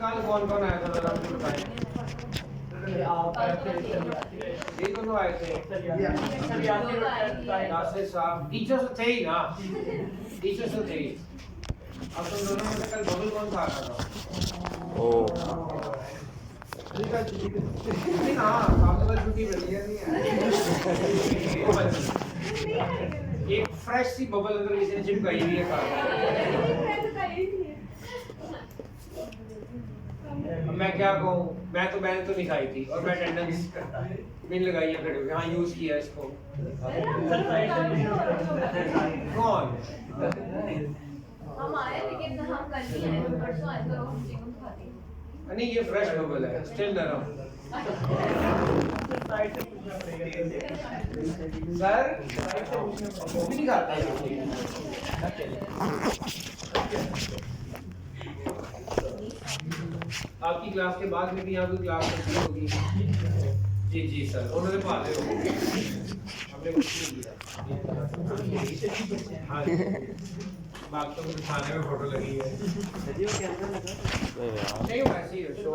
कल कौन कौन आया था जरा मुझे बताएं। ये दोनों आए थे नासिर साहब, टीचर तो थे ही ना, टीचर तो थे ही। अब तुम दोनों में से कल बबल कौन सा आ रहा था? ओ नहीं ना, आपको कल छुट्टी मिली है नहीं है। एक फ्रेश सी बबल अगर किसी ने चिपकाई हुई है कार, अब मैं क्या कहूँ, मैंने तो नहीं खाई थी और मैं अटेंडेंस बिन लगाई है खड़े हुए, हाँ यूज किया इसको। कौन? हम आए लेकिन हम कल नहीं आए, परसों आए तो हम चिकन खाते हैं। नहीं ये फ्रेश बबल है, स्टिल नरम। सर वो भी नहीं खाता है। आपकी क्लास के बाद में भी यहाँ कोई क्लास करती होगी? जी जी सर, उन्होंने पाते हो हमने कुछ नहीं किया। हाँ बात तो मुझे थाने में फोटो लगी है। नहीं वैसे ही है शो।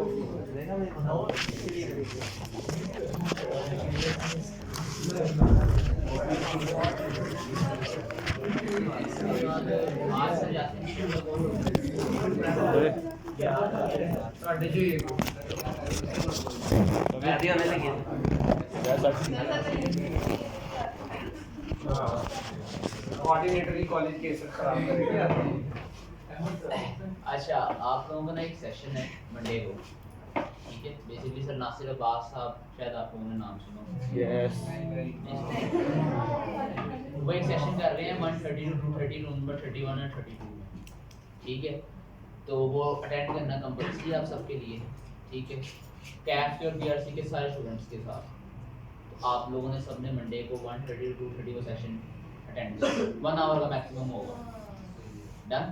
कोऑर्डिनेटर की कॉलेज के सब खराब करेंगे। अच्छा, आप लोगों का ना एक सेशन है मंडे को, ठीक है? बेसिकली सर नासिर अब्बास साहब, शायद आप लोगों ने नाम सुना। यस वो एक सेशन कर रहे हैं 130 टू 230 रूम नंबर 31 और 32 में, ठीक है? तो वो अटेंड करना कंपल्सरी है आप सबके लिए, ठीक है? कैफ के और बीआरसी के सारे स्टूडेंट्स के साथ। तो आप लोगों ने सबने मंडे को 130 टू 230 वो सेशन अटेंड करना, 1 आवर का मैक्सिमम होगा। डन?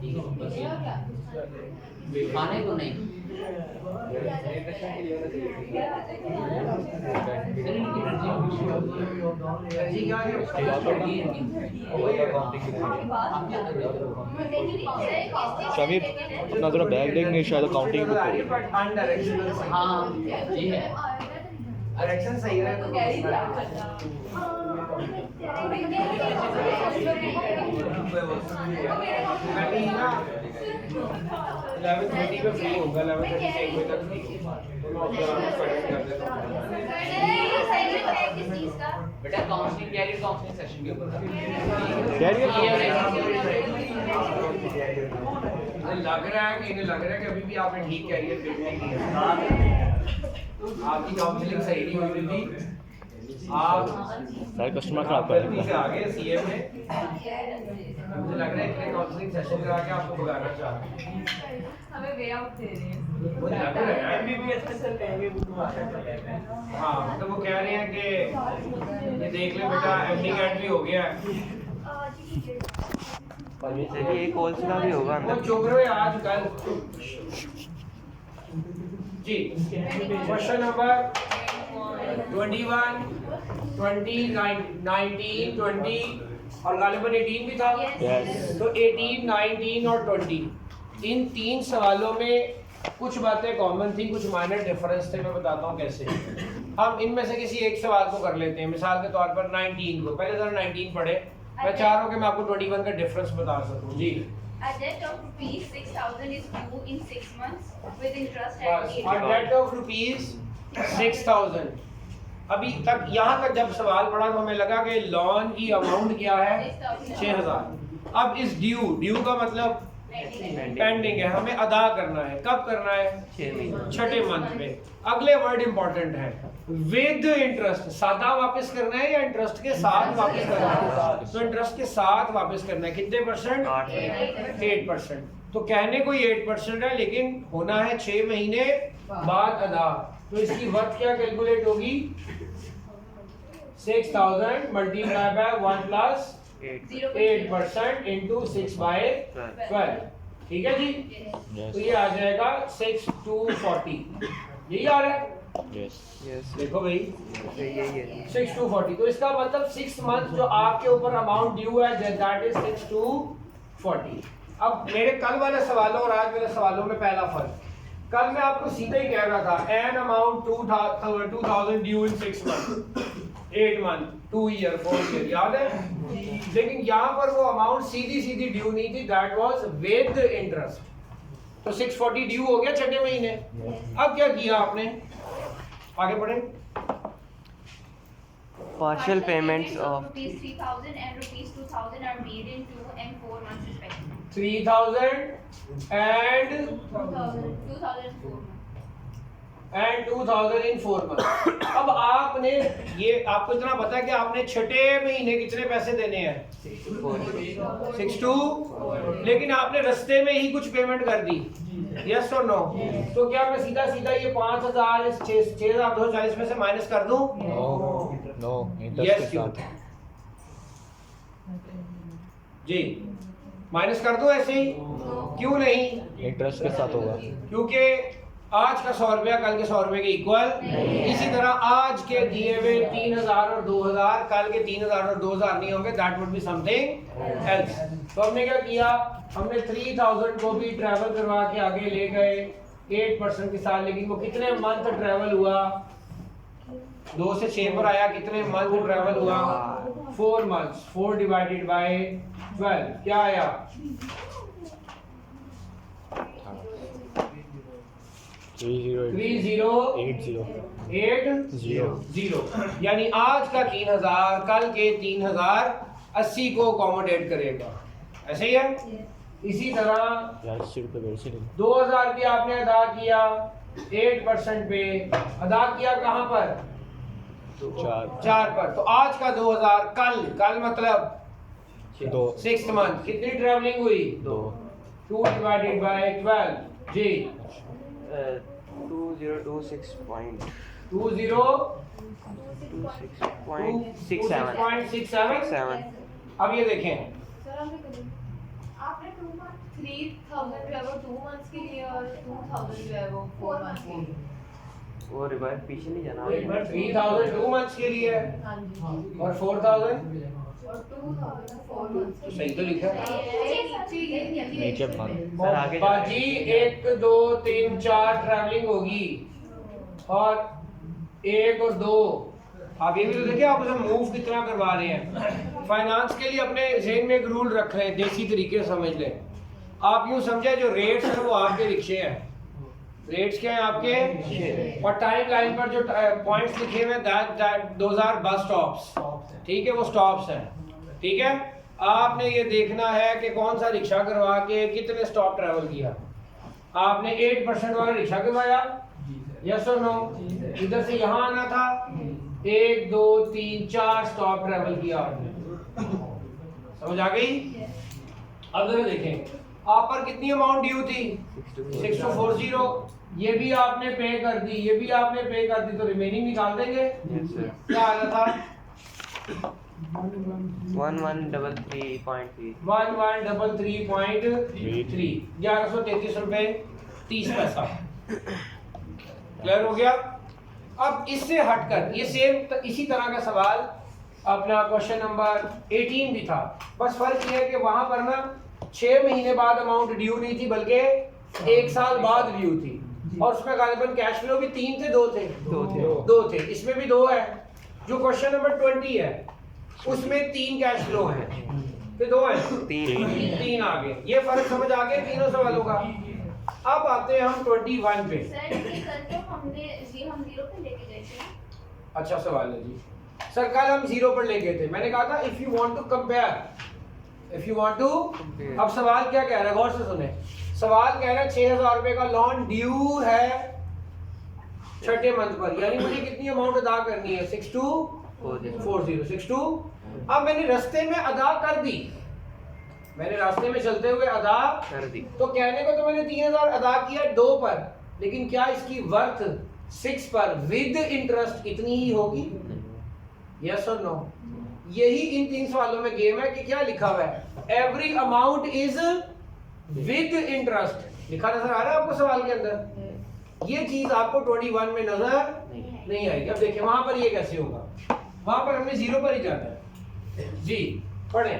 ठीक है, बस ये खाने को नहीं। शमीर अपना जरा बैग देंगे, शायद अकाउंटिंग बुक करें। हाँ जी है। डायरेक्शन सही है तो कैरी था। मैं भी ना 11:30 पे फ्री होगा, 11:30 से 1 बजे तक फ्री होगा, तो मैं उसके बाद स्टार्ट कर देता हूँ। बेटा काउंसलिंग कैरियर काउंसलिंग सेशन के ऊपर इन्हें लग रहा है कि अभी भी आपने ठीक कैरियर बिल्ड नहीं किया। आपकी काउंसलिंग सही नहीं हुई थी, आप सारे कस्टमर खराब कर गलती से आ गए सीए में। मुझे लग रहा है इतने काउंसलिंग सेशन करा के आपको बुलाना चाह रहे हैं। हमें वे आउट दे रहे हैं। मुझे लग रहा है एमबीबीएस में सर कहेंगे हाँ, तो वो कह रहे हैं कि ये देख ले बेटा एमडी कैट भी हो गया है। एक होलसेल भी होगा वो अंदर। चुप रहे आज कल जी। क्वेश्चन नंबर 21, 20, 19, 20 और गालिबन 18 भी था। यस तो 18, 19 और 20 इन 3 सवालों में कुछ बातें कॉमन थी, कुछ माइनर डिफरेंस थे। मैं बताता हूँ कैसे। हम इनमें से किसी एक सवाल को कर लेते हैं। मिसाल के तौर पर 19 को, पहले जरा 19 पढ़े। मैं चाह रहा हूँ कि मैं आपको 21 का डिफरेंस बता सकूँ जी। A debt of rupees 6,000 is due in 6 months with interest at बस, 8%. और डेट ऑफ रुपीज 6,000। अभी तक यहाँ तक जब सवाल पढ़ा तो हमें लगा कि लोन की अमाउंट क्या है 6,000। अब इस ड्यू का मतलब पेंडिंग है, हमें अदा करना है। कब करना है? 6ठे मंथ में। अगले वर्ड इंपॉर्टेंट है, विद इंटरेस्ट। सादा वापस करना है या इंटरेस्ट के साथ वापस करना है? तो इंटरेस्ट के साथ वापस करना है। कितने परसेंट? 8%। तो कहने को 8% है, लेकिन होना है 6 महीने बाद अदा। तो इसकी वर्थ क्या कैलकुलेट होगी? 6,000 मल्टीप्लाई बाय 1 प्लस 8% इंटू 6/12। ठीक है जी। तो ये आ जाएगा 6,240। यही आ रहा है? यस देखो भाई 6,240। तो इसका मतलब 6 मंथ जो आपके ऊपर अमाउंट ड्यू है दैट इज 6,240। अब मेरे कल वाले सवालों और आज वाले सवालों में पहला फर्क, कल मैं आपको सीधा ही कह रहा था an amount 2000 due in 6 month, 8 month, 2 year, 4 year, याद है? लेकिन यहाँ पर वो अमाउंट सीधी सीधी ड्यू नहीं थी, दैट वाज विद इंटरेस्ट। तो 640 ड्यू हो गया छठे महीने। अब क्या किया आपने, आगे बढ़े। Partial payments of rupees 3000 and rupees 2000 are made in 2 and 4 months respectively. 3000 and 2004 and 2000 in 4 month. अब आपने ये आपको इतना पता है कि आपने छठे महीने कितने पैसे देने हैं, 62, लेकिन आपने रस्ते में ही कुछ पेमेंट कर दी, यस और नो? तो क्या मैं सीधा सीधा ये 5000 इस 6240 में से माइनस कर दूं? नो इंटरेस्ट यस के साथ। जी माइनस कर दूं ऐसे ही? क्यों नहीं? इंटरेस्ट के साथ होगा। क्योंकि आज का 100 रुपया कल के 100 रुपए के इक्वल। इसी तरह आज के दिए हुए 3000 और 2000 कल के 3000 और 2000 नहीं होंगे, that would be something else. तो हमने क्या किया, हमने 3000 को भी ट्रैवल करवा के आगे ले गए 8% के साथ, लेकिन वो कितने मंथ ट्रैवल हुआ, 2 से 6 पर आया, कितने मंथ ट्रैवल हुआ, 4 मंथ्स। 4 डिवाइडेड बाय 12 क्या आया, 3080, यानी आज का 3000 कल के 3080 को अकोमोडेट करेगा, ऐसे ही है। इसी तरह 2000 रुपया आपने अदा किया 8% पे, अदा किया कहाँ पर, 4 पर। तो आज का 2000 कल मतलब 6 मंथ, कितनी ट्रैवलिंग हुई, 2 डिवाइडेड बाय 12 जी 2026.67। अब ये देखें, आपने 3000 जो है वो 2 मंथ्स के लिए और 2000 जो है वो 4 मंथ्स के लिए, वो रिवाइज पीछे नहीं जाना। 3000 2 मंथ्स के लिए हाँ जी, और 4000 और 2000 4 मंथ्स तो सही तो लिखा है। नीचे सर आगे बाजी 1 2 3 4 ट्रैवलिंग होगी और 1 और 2, आप ये भी तो देखिए आप उसे मूव कितना करवा रहे हैं। फाइनेंस के लिए अपने ज़हन में एक रूल रख रहे हैं, देसी तरीके से समझ लें। आप यूँ समझे जो रेट्स हैं वो आपके रिक्शे हैं, रेट्स क्या हैं आपके, और टाइम लाइन पर जो पॉइंट्स लिखे हुए हैं दोज आर बस स्टॉप्स, ठीक है, वो स्टॉप्स हैं, ठीक है। आपने ये देखना है कि कौन सा रिक्शा करवा के कितने स्टॉप ट्रैवल किया। आपने 8% वाला रिक्शा करवाया, यस और नो? इधर से यहाँ आना था, 1 2 3 4 स्टॉप ट्रैवल किया आपने, समझ आ गई? अब जरा देखें आप पर कितनी अमाउंट ड्यू थी, 6240, ये भी आपने पे कर दी, ये भी आपने पे कर दी, तो रिमेनिंग निकाल देंगे। क्या आया था, 1133.3 1133.3 1133 रुपए 30 पैसा। क्लियर हो गया? अब इससे हटकर ये सेम इसी तरह का सवाल अपना क्वेश्चन नंबर 18 भी था, बस फर्क ये है कि वहां पर ना 6 महीने बाद अमाउंट ड्यू नहीं थी बल्कि 1 साल बाद ड्यू थी, और उसमें गालिबन कैश फ्लो भी 3 थे 2 थे, 2 थे, इसमें भी 2 है। जो क्वेश्चन नंबर 20 है उसमें 3 कैश फ्लो हैं, फिर 2 हैं, 3 आ गए। ये फर्क समझ आ गया तीनों सवालों का। अब आते हैं हम 21 पे। सर ये कल तो हमने हम 0 पे लेके गए थे ना। अच्छा सवाल है जी। सर कल हम 0 पर ले गए थे, मैंने कहा था if you want to compare, if you want to. अब सवाल क्या कह रहा है, गौर से सुने। सवाल कह रहा है 6000 रुपए का लोन ड्यू है छठे मंथ पर, यानी मुझे कितनी अमाउंट अदा करनी है, 6240 अब मैंने रास्ते में अदा कर दी, मैंने रास्ते में चलते हुए अदा कर दी। तो कहने को तो मैंने 3000 अदा किया 2 पर, लेकिन क्या इसकी वर्थ 6 पर विद इंटरेस्ट कितनी ही होगी, यस और नो? यही इन 3 सवालों में गेम है कि क्या लिखा हुआ है, every amount is with interest लिखा नजर आ रहा है आपको सवाल के अंदर। ये चीज आपको 21 में नजर नहीं आएगी। अब देखिए वहां पर ये कैसे होगा, वहां पर हमने 0 पर ही जाना है जी। पढ़े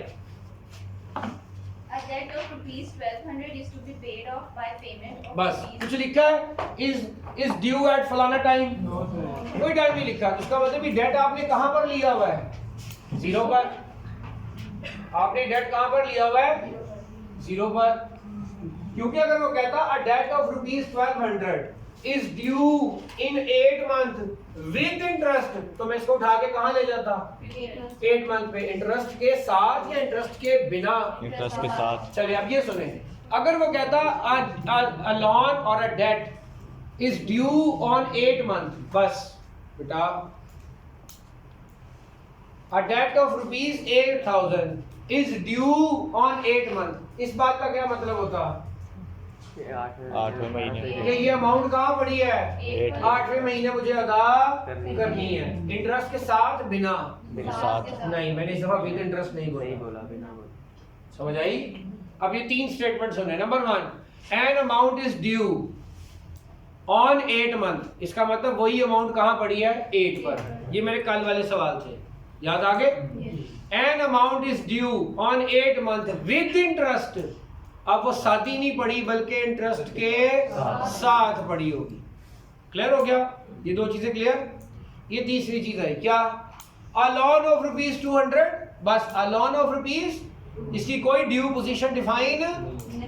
A debt of rupees 1200 is to be paid off by payment of बस rupees कुछ लिखा है इज ड्यू एट फलाना टाइम, कोई टाइम नहीं लिखा। तो उसका मतलब डेट आपने कहां पर लिया हुआ है? जीरो पर। आपने डेट कहां पर लिया हुआ है? जीरो पर। क्योंकि अगर वो कहता a debt of rupees 1200 is due in 8 month with interest, तो मैं इसको उठा के कहां ले जाता? 8 मंथ पे। इंटरेस्ट के साथ या इंटरेस्ट के बिना? इंटरेस्ट के साथ। चलिए अब ये सुने, अगर वो कहता अ लोन और a debt is due on 8 month, बस बेटा a debt of rupees 8000 is due on 8 month, इस बात का क्या मतलब होता? 8वें महीने कि ये अमाउंट कहाँ पड़ी है? 8वें महीने मुझे अदा करनी है, इंटरेस्ट के साथ बिना? साथ। नहीं, मैंने इस दफा विद इंटरेस्ट नहीं बोला। समझ आई? अब ये 3 स्टेटमेंट सुने। Number 1, an amount is due on 8 month, इसका मतलब वही अमाउंट कहाँ पड़ी है? 8 पर। ये मेरे कल वाले सवाल थे, याद आ गए? An amount is due on 8 month with interest, अब वो साथ ही नहीं पड़ी बल्कि इंटरेस्ट के साथ पड़ी होगी। क्लियर हो गया? ये 2 चीजें क्लियर। ये तीसरी चीज है क्या? अ लोन ऑफ रुपीज 200, बस अ लोन ऑफ रुपीज, इसकी कोई ड्यू पोजीशन डिफाइन,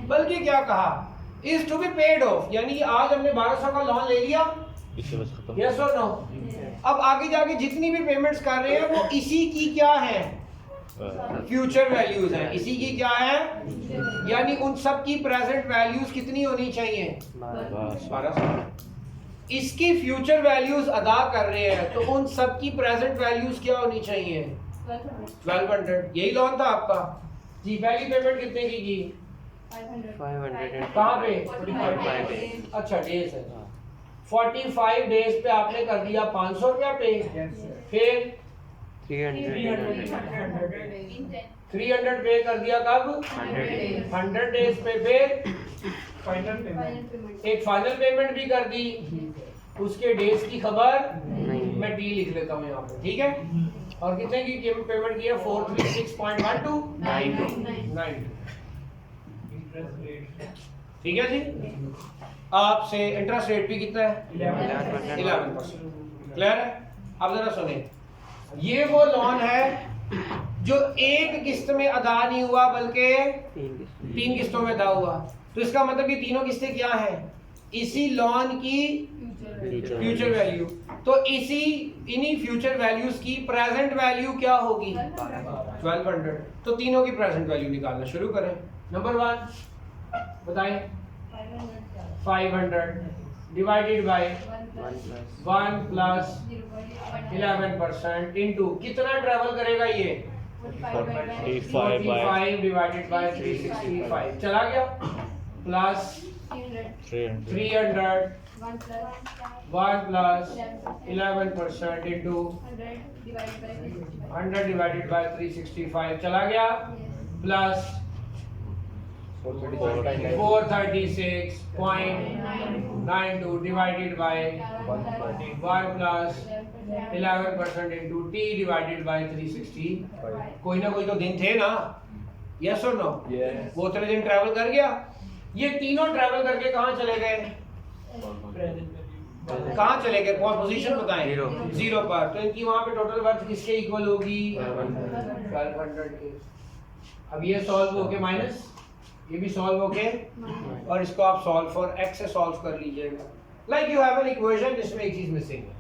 बल्कि क्या कहा? Is to be paid off, यानी आज हमने 1200 का लोन ले लिया, इससे बस खत्म। यस और नो? अब आगे जाके जितनी भी पेमेंट्स कर रहे हैं वो इसी की क्या है? फ्यूचर वैल्यूज हैं। इसी की क्या है? यानी उन सब की प्रेजेंट वैल्यूज कितनी होनी चाहिए? 1200। इसकी फ्यूचर वैल्यूज अदा कर रहे हैं तो उन सब की प्रेजेंट वैल्यूज क्या होनी चाहिए? 1200। यही लोन था आपका जी। पहली पेमेंट कितने की? 500। कहाँ पे? 45 days। अच्छा, डेज है। 45 डेज पे आपने कर दिया 500 रुपया पे, फिर 300 पे कर दिया कब? 100 डेज पे, फिर एक फाइनल पेमेंट भी कर दी, उसके डेज की खबर मैं डी लिख लेता हूँ यहाँ पे, ठीक है? और कितने की पेमेंट की है? 436.1292। ठीक है जी। आपसे इंटरेस्ट रेट भी कितना है? 11%। क्लियर है? अब जरा सुने, ये वो लोन है जो एक किस्त में अदा नहीं हुआ बल्कि 3 किस्तों में अदा हुआ। तो इसका मतलब ये तीनों किस्तें क्या हैं? इसी लोन की फ्यूचर वैल्यू। तो इन्हीं फ्यूचर वैल्यूज की प्रेजेंट वैल्यू क्या होगी? 1200। तो तीनों की प्रेजेंट वैल्यू निकालना शुरू करें। नंबर 1 बताएं। 500 डिवाइडेड बाय 1 प्लस 11% इनटू कितना ट्रैवल करेगा ये? 45 डिवाइडेड बाय 365 चला गया, plus 300 1 plus 11% into 100 divided by 365 चला गया, plus 436.92 divided by 1 plus 11% into t divided by 365। कोई ना कोई तो दिन थे ना, यस और नो? वो उतने दिन ट्रैवल कर गया। ये तीनों ट्रैवल करके कहाँ चले गए? कहाँ चले गए? कौन पोजीशन बताएं? 0 पर। तो इनकी वहां पे टोटल वर्थ किसके इक्वल होगी? 1200 के। अब ये सॉल्व होके माइनस, ये भी सॉल्व होके, और इसको आप सॉल्व फॉर x से सॉल्व कर लीजिएगा। Like you have an equation जिसमें एक चीज मिसिंग है।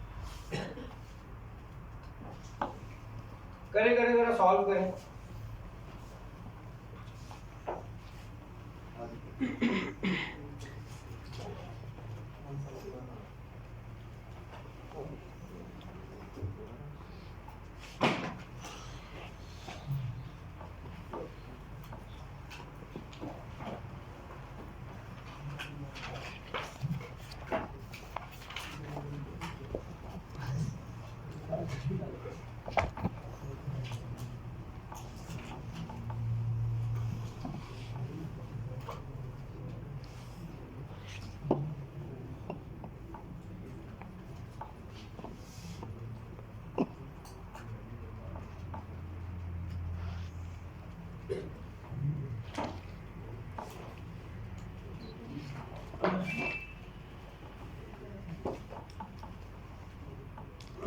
करें जरा सॉल्व करें।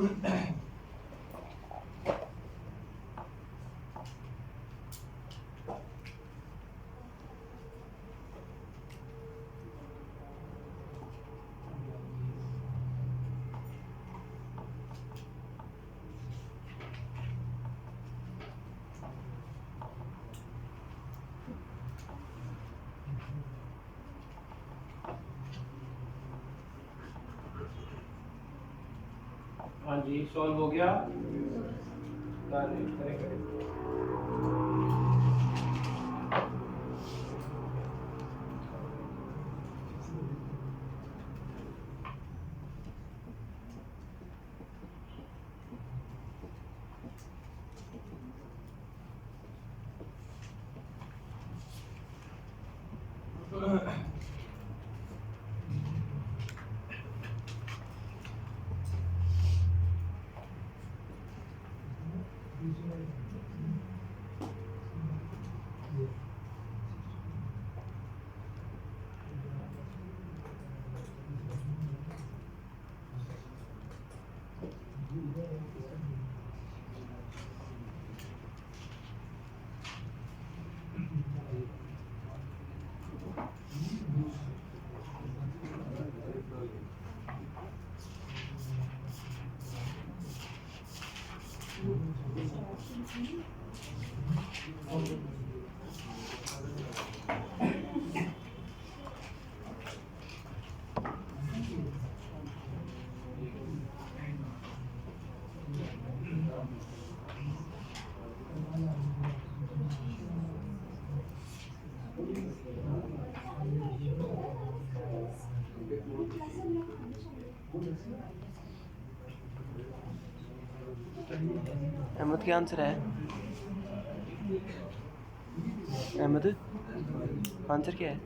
हाँ जी सॉल्व हो गया। करें। अहमद क्या आंसर है? अहमद आंसर क्या है?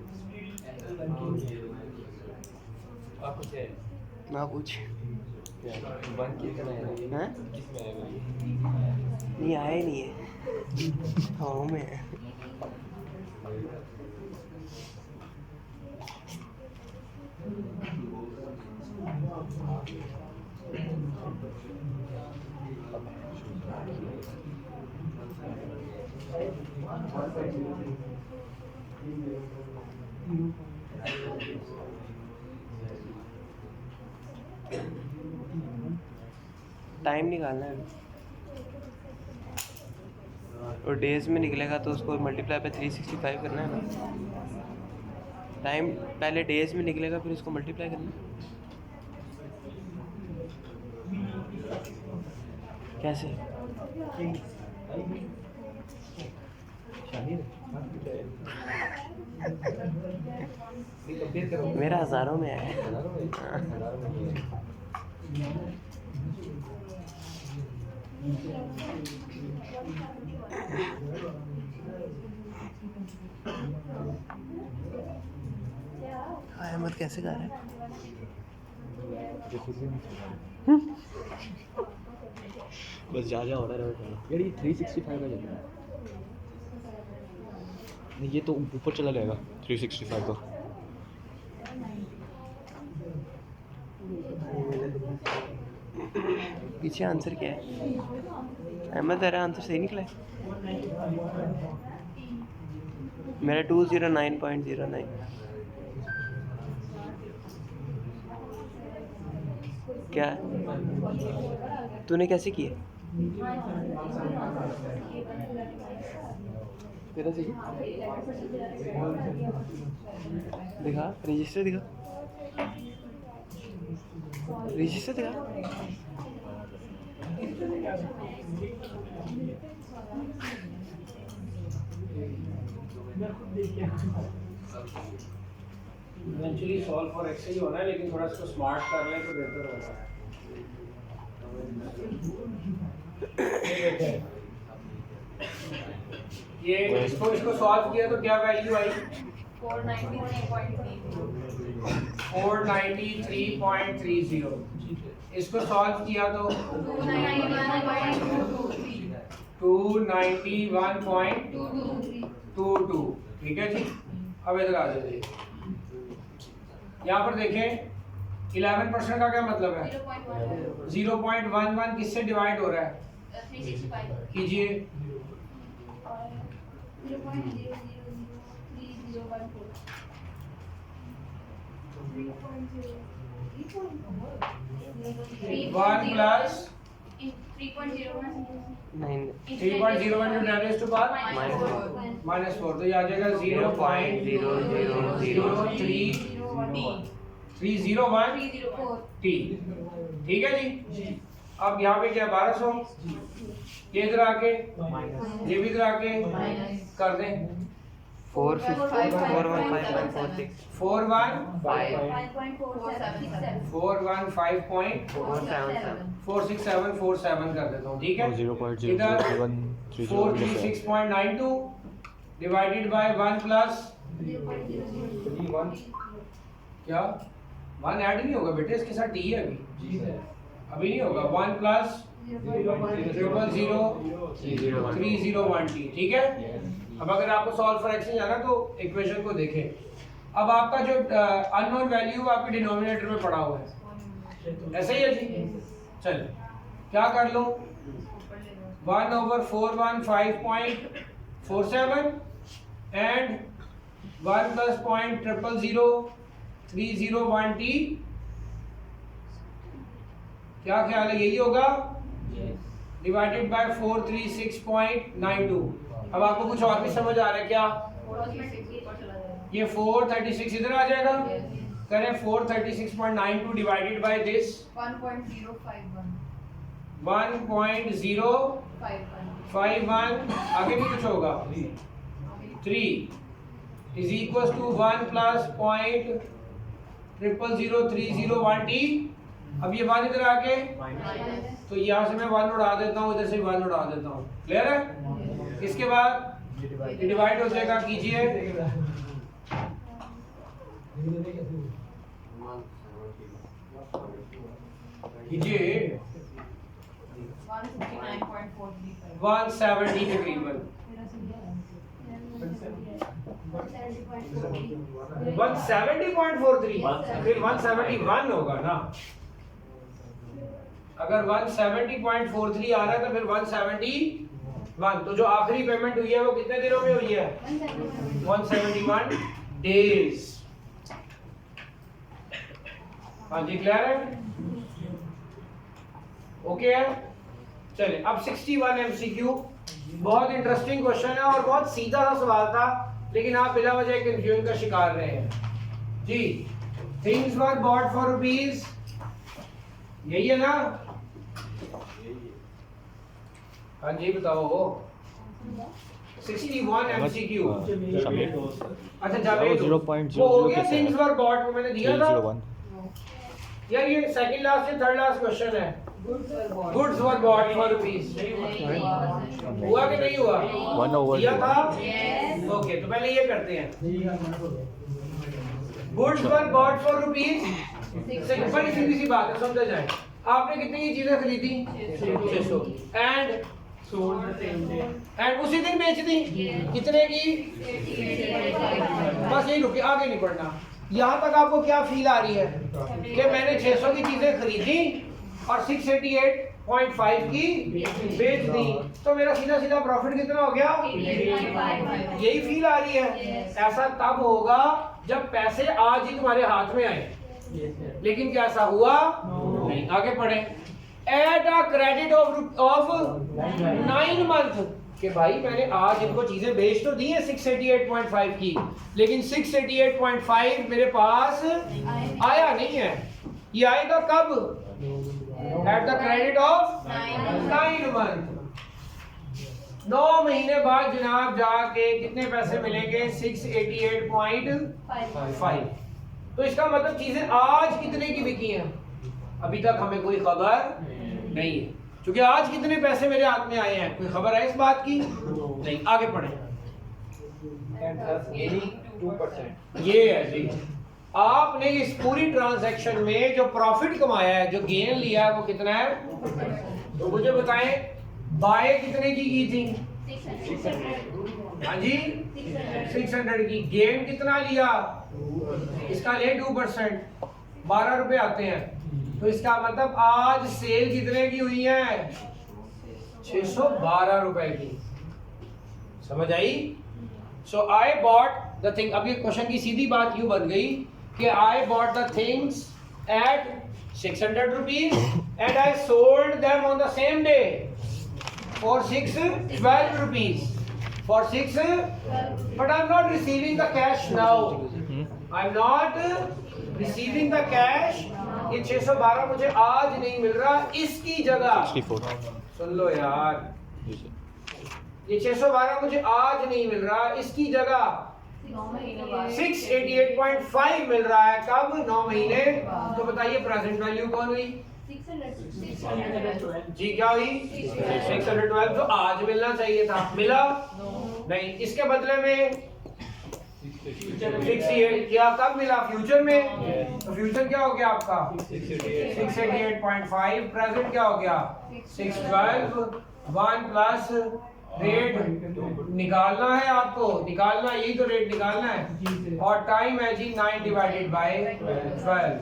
ना पूछ। हैं? नहीं आया ही नहीं है। हाँ में है। टाइम निकालना है और डेज में निकलेगा तो उसको मल्टीप्लाई पे 365 करना है ना। टाइम पहले डेज में निकलेगा फिर उसको मल्टीप्लाई करना है। कैसे? मेरा हज़ारों में है। अहमद कैसे गा रहा है? बस जा हो रहा है यार। ये 365 का चल रहा है। नहीं ये तो ऊपर चला जाएगा 365 का। पीछे आंसर क्या है? अहमद तेरा आंसर सही निकला है? मेरा 209.09। क्या तूने कैसे किया? तेरा सही दिखा, रजिस्टर दिखा, रजिस्टर दिखा। इवेंचुअली सॉल्व फॉर एक्स ही होना है, लेकिन थोड़ा इसको स्मार्ट कर लें तो बेहतर होगा। ये इसको सॉल्व किया तो क्या वैल्यू आई? 493.30। इसको सॉल्व किया तो 291.22। ठीक है जी। अब इधर आ जाइए, यहाँ पर देखें 11% का क्या मतलब है? 0.1 0.11 किससे डिवाइड हो रहा है? 365 कीजिए। 1 plus 9 3.01 into 10 raised to power -4, तो ये आ जाएगा 0.00301 t। ठीक है जी। अब यहाँ पे क्या 1200, ये इधर आके ये भी इधर आके कर दें 415.46 415.467 कर देता हूँ। ठीक है, 0.001 इधर 436.92 डिवाइडेड बाय 1 प्लस क्या 1 ऐड नहीं होगा बेटे, इसके साथ टी है अभी नहीं होगा। 1 प्लस 0.00301 टी। ठीक है, अब अगर आपको सॉल्व फॉर एक्स नहीं जाना तो इक्वेशन को देखें। अब आपका जो अननोन वैल्यू आपके डिनोमिनेटर में पड़ा हुआ है, ऐसे ही है जी। चल क्या कर लो, 1/415.47 एंड 1 प्लस 0.0000301 टी। क्या ख्याल है, यही होगा डिवाइडेड बाय 436.92। अब आपको कुछ और भी समझ आ रहा है क्या? ये 436 इधर आ जाएगा, करें 436.92 डिवाइडेड बाय दिस 1.051, आगे भी कुछ होगा 3 is equal to 1 plus 0.00301 T. अब ये 1 इधर आके, तो यहाँ से मैं 1 उड़ा देता हूँ, इधर से 1 उड़ा देता हूँ। क्लियर है? इसके बाद डिवाइड हो जाएगा, कीजिए। कीजिए 170 तकरीबन 170.43, फिर 171 होगा ना। अगर 170.43 आ रहा है तो फिर 171, तो जो आखिरी पेमेंट हुई है वो कितने दिनों में हुई है? 171 डेज। हाँ जी, क्लियर है? ओके है। चलिए अब 61 MCQ, बहुत इंटरेस्टिंग क्वेश्चन है और बहुत सीधा सा सवाल था, लेकिन आप बिला वजह कंफ्यूजन का शिकार रहे हैं जी। Things were bought for rupees, यही है ना? हाँ जी बताओ। 61 MCQ। अच्छा जावेद, वो हो गया थिंग्स वर बॉट, वो मैंने दिया था यार। ये सेकंड लास्ट या थर्ड लास्ट क्वेश्चन है। Goods were bought for rupees, हुआ कि नहीं हुआ? 1/2 दिया था। ओके, तो पहले ये करते हैं। Goods were bought for rupees, बड़ी सीधी सी बात है, समझा जाए। आपने कितनी की चीजें खरीदी? 600 एंड उसी दिन बेच दी। कितने की? बस यही रुके, आगे नहीं पढ़ना। यहाँ तक आपको क्या फील आ रही है कि मैंने 600 की चीजें खरीदी और 688.5 की बेच दी, तो मेरा सीधा सीधा प्रॉफिट कितना हो गया? यही फील आ रही है। ऐसा तब होगा जब पैसे आज ही तुम्हारे हाथ में आए, लेकिन क्या ऐसा हुआ? नहीं। आगे पढ़े। At a credit of 9 month, कि भाई मैंने आज इनको चीजें बेच तो दी है 688.5 की, लेकिन 688.5 मेरे पास आया नहीं है। ये आएगा कब? At the credit of 9 month. 9 महीने बाद जनाब जाके कितने पैसे मिलेंगे? 688.5। तो इसका मतलब चीजें आज कितने की बिकी हैं अभी तक हमें कोई खबर नहीं है, क्योंकि आज कितने पैसे मेरे हाथ में आए हैं कोई खबर है इस बात की नहीं। आगे पढ़े। ये है जी, आपने इस पूरी ट्रांजैक्शन में जो प्रॉफिट कमाया है, जो गेन लिया है, वो कितना है? तो मुझे बताएं, बाय कितने की थी? हाँ जी 600 की। गेन कितना लिया? इसका ले 2%, 12 रुपए आते हैं, तो इसका मतलब आज सेल कितने की हुई है? 612 रुपए की। समझ आई? सो आई बॉट द थिंग। अब ये क्वेश्चन की सीधी बात यूं बन गई कि I bought the things at 600 rupees and I sold them on the same day for 612 rupees. For 6, but I'm not receiving the cash now. I'm not receiving the cash. ये 612 मुझे आज नहीं मिल रहा, इसकी जगह 64 सुन लो यार, ये 612 मुझे आज नहीं मिल रहा, इसकी जगह 688.5 मिल रहा है। कब? 9 महीने। तो बताइए प्रेजेंट वैल्यू कौन हुई? 612 जी क्या हुई? 612। तो आज मिलना चाहिए था, मिला नहीं। इसके बदले में 68 क्या कब मिला? फ्यूचर में। तो फ्यूचर क्या हो गया आपका? 688.5। प्रेजेंट क्या हो गया? 612। 1 प्लस रेट निकालना है आपको, निकालना, यही तो रेट निकालना है। और टाइम है जी 9 डिवाइडेड बाय 12।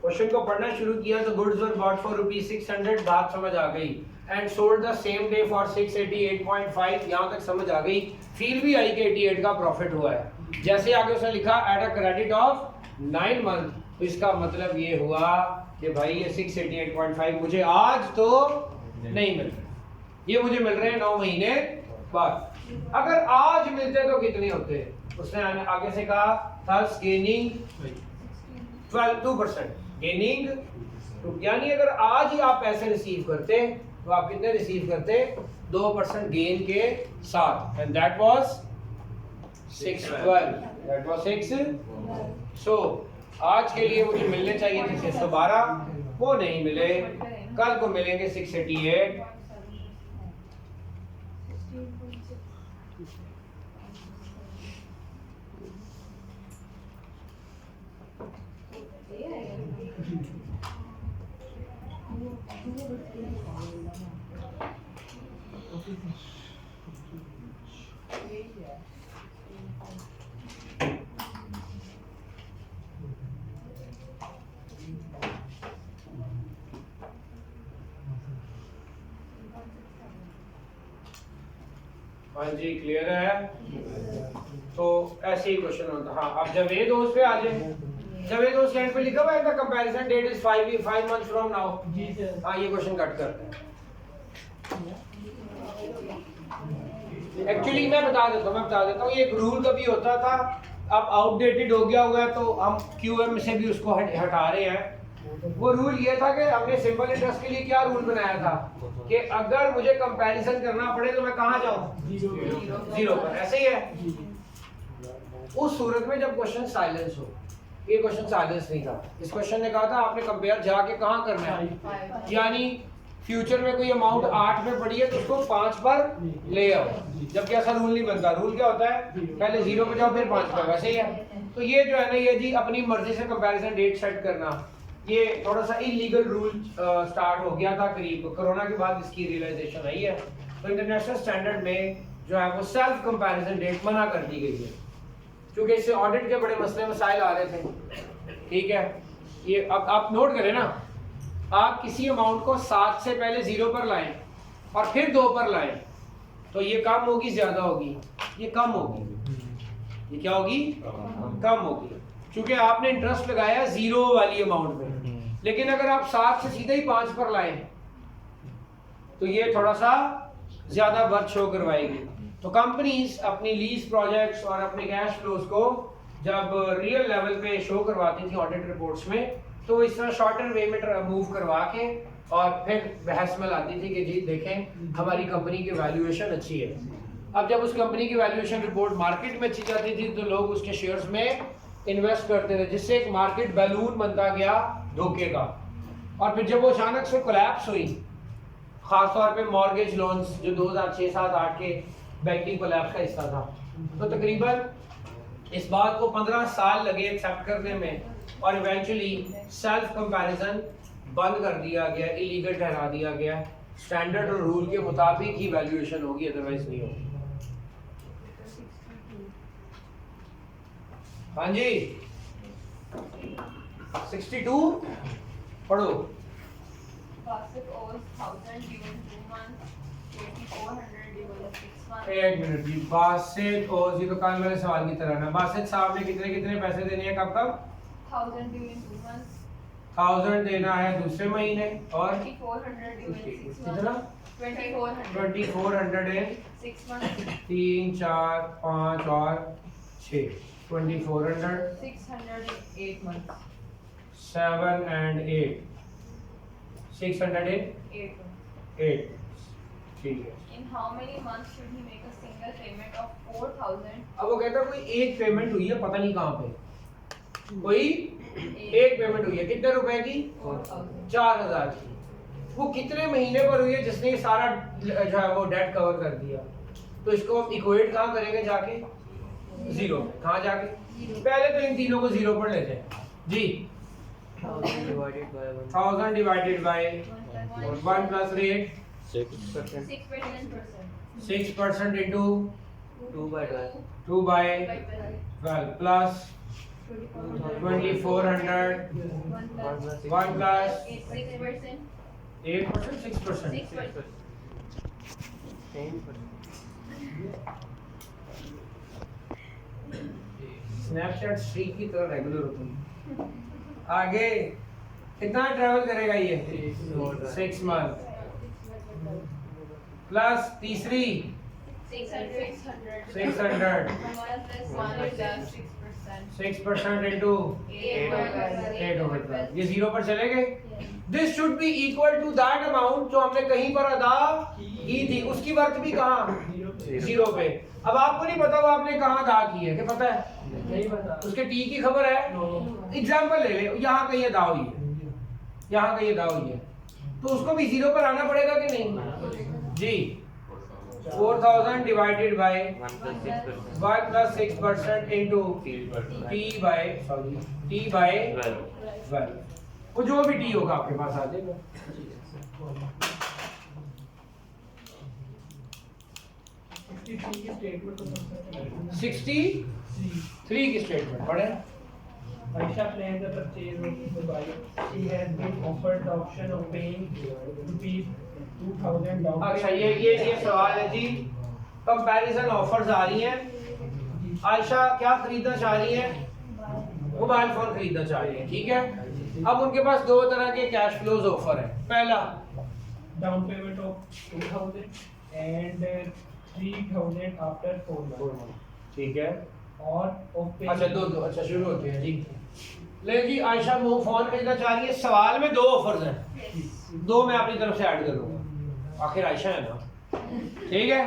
क्वेश्चन को पढ़ना शुरू किया तो गुड्स वर बॉट फॉर ₹600, बात समझ आ गई। And sold the same day for 688.5, यहाँ तक समझ आ गई। फील भी आई कि 88 का प्रॉफिट हुआ है। जैसे आगे उसने लिखा at a credit of 9 month, तो इसका मतलब ये हुआ कि भाई ये 688.5 मुझे आज तो नहीं मिल रहे, ये मुझे मिल रहे हैं 9 महीने बाद। अगर आज मिलते तो कितने होते? उसने आगे से कहा थस गेनिंग 2%, गेनिंग, यानी अगर आज ही आप पैसे रिसीव करते तो आप कितने रिसीव करते? 2% गेन के साथ। And that was 612, that was 6। सो आज के लिए मुझे मिलने चाहिए थे 612, वो नहीं मिले। कल को मिलेंगे 688। हाँ जी क्लियर है? तो ऐसे ही क्वेश्चन होता। हाँ अब जावेद दोस्त पे आ जाए। जावेद दोस्त एंड पे लिखा हुआ है the comparison date is 5 months from now. जी सर। हाँ ये क्वेश्चन कट करते हैं। एक्चुअली मैं बता देता हूँ ये एक रूल कभी होता था, अब आउटडेटेड हो गया हुआ है तो हम क्यूएम से भी उसको हटा रहे हैं। वो रूल ये था कि हमने सिंपल इंटरेस्ट के लिए क्या रूल बनाया था कि अगर मुझे कंपैरिजन करना पड़े तो मैं कहाँ जाऊँ? जीरो पर। ऐसे ही है। उस सूरत में जब क्वेश्चन साइलेंस हो, ये क्वेश्चन साइलेंस नहीं था। इस क्वेश्चन ने कहा था आपने कंपेयर जाके कहाँ करना है, यानी फ्यूचर में कोई अमाउंट 8 में पड़ी है तो उसको 5 पर ले आओ। जबकि ऐसा रूल नहीं बनता। रूल क्या होता है? पहले 0 पे जाओ फिर 5 पर। वैसे ही है। तो ये जो है ना, ये जी अपनी मर्जी से कंपैरिजन डेट सेट करना, ये थोड़ा सा इलीगल रूल स्टार्ट हो गया था करीब कोरोना के बाद, इसकी रियलाइजेशन आई है। तो इंटरनेशनल स्टैंडर्ड में जो है वो सेल्फ कंपैरिजन डेट मना कर दी गई है, क्योंकि इससे ऑडिट के बड़े मसले मसाइल आ रहे थे। ठीक है, ये अब आप नोट करें ना, आप किसी अमाउंट को 7 से पहले 0 पर लाएं और फिर 2 पर लाएं तो ये कम होगी ज्यादा होगी? ये कम होगी। ये क्या होगी? कम होगी, क्योंकि आपने इंटरेस्ट लगाया 0 वाली अमाउंट में। लेकिन अगर आप 7 से सीधे ही 5 पर लाएं तो ये थोड़ा सा ज्यादा वर्थ शो करवाएगी। तो कंपनीज अपनी लीज प्रोजेक्ट्स और अपने कैश फ्लोज को जब रियल लेवल पे शो करवाती थी ऑडिट रिपोर्ट्स में, तो इस तरह शॉर्टर वे में मूव करवा के और फिर बहस में लाती थी कि जी देखें हमारी कंपनी की वैल्यूएशन अच्छी है। अब जब उस कंपनी की वैल्यूएशन रिपोर्ट मार्केट में अच्छी जाती थी तो लोग उसके शेयर्स में इन्वेस्ट करते थे, जिससे एक मार्केट बैलून बनता गया धोखे का। और फिर जब वो अचानक से कोलैप्स हुई, खासतौर पे मॉर्गेज लोन्स जो 2006, 7, 8 के बैंकिंग कोलैप्स का हिस्सा था, तो तकरीबन इस बात को 15 साल लगे एक्सेप्ट करने में और इवेंचुअली सेल्फ कंपैरिजन बंद कर दिया गया, इलीगल ठहरा दिया गया। स्टैंडर्ड और रूल के मुताबिक ही वैल्यूएशन होगी, अदरवाइज नहीं होगी। हाँ जी 62 पढ़ो। Basit owes 1000 during 2 months, 2400 during 6 months. एक मिनट जी, बासित और जी तो कल वाले सवाल की तरह ना, बासित साहब ने कितने कितने पैसे देने हैं, कब कब? 1000 during 2 months, 1000 देना है दूसरे महीने और 2400 during 6 कितना? months. 2400 2400 है 6 months, 3 4 5 और 6 2400 600 in 8 months. 7 and 8 608 8 months. ठीक है। In how many months should he make a single payment of 4000? अब वो कहता है कोई एक पेमेंट हुई है, पता नहीं कहाँ पे कोई एक पेमेंट हुई है, कितने रुपए की? 4000. 4000 की। वो कितने महीने पर हुई है जिसने ये सारा जो है वो डेट कवर कर दिया? तो इसको हम इक्वेट कहाँ करेंगे जाके? जीरो पे। कहाँ जाके? पहले तो इन तीनों को जीरो पर लेते हैं जी। 1000 divided by 1 1000 divided by 1 plus rate 6% 6% into 2 by 12 2 by 12 plus 2400 1 plus 6%. 8% 6%। 6%. 10%। Snapchat streak की तरह रेगुलर होती है। आगे कितना ट्रैवल करेगा ये? 6 मंथ प्लस तीसरी 600 6% इनटू 8/12 ये जीरो पर चले गए। This should be equal to that amount जो हमने कहीं पर अदा की थी, उसकी वर्थ भी कहाँ? जीरो पे। अब आपको नहीं पता वो आपने कहाँ अदा की है, क्या पता है? नहीं पता। उसके टी की खबर है? एग्जाम्पल ले ले, यहाँ कहीं अदा हुई है, यहाँ कहीं अदा हुई है, तो उसको भी जीरो पर आना पड़ेगा कि नहीं जी? 4000 divided by 1 plus 6% into T by 12 वो जो भी टी होगा आपके पास आ जाएगा। 63 की स्टेटमेंट पढ़े। Aisha plans the purchase of the bike. She has been offered the option of paying rupees 2000 down. अच्छा ये सवाल है जी, कंपैरिजन ऑफर्स आ रही हैं। आयशा क्या खरीदना चाह रही है? मोबाइल फोन खरीदना चाह रही है, ठीक है। अब उनके पास दो तरह के कैश फ्लोज ऑफर है। पहला Down payment of 2000 and 3000 after 4 months. ठीक है। और of paying. अच्छा दो अच्छा शुरू होते हैं जी। ले जी आयशा वो फोन खरीदना चाह रही है। सवाल में दो ऑफर्स हैं, दो मैं अपनी तरफ से ऐड करूंगा, आखिर आयशा है ना, ठीक है।